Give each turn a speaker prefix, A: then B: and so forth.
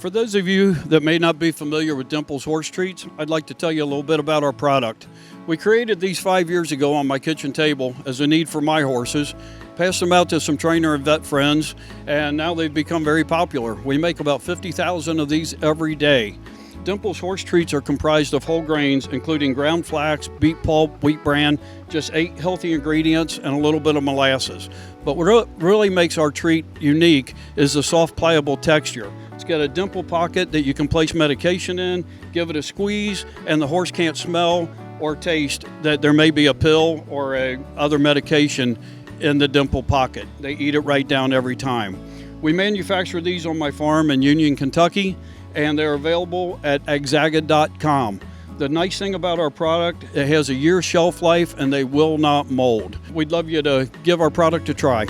A: For those of you that may not be familiar with Dimples Horse Treats, I'd like to tell you a little bit about our product. We created these 5 years ago on my kitchen table as a need for my horses, passed them out to some trainer and vet friends, and now they've become very popular. We make about 50,000 of these every day. Dimples Horse Treats are comprised of whole grains, including ground flax, beet pulp, wheat bran, just 8 healthy ingredients, and a little bit of molasses. But what really makes our treat unique is the soft, pliable texture. It's got a dimple pocket that you can place medication in, give it a squeeze, and the horse can't smell or taste that there may be a pill or other medication in the dimple pocket. They eat it right down every time. We manufacture these on my farm in Union, Kentucky, and they're available at exaga.com. The nice thing about our product, it has a year shelf life and they will not mold. We'd love you to give our product a try.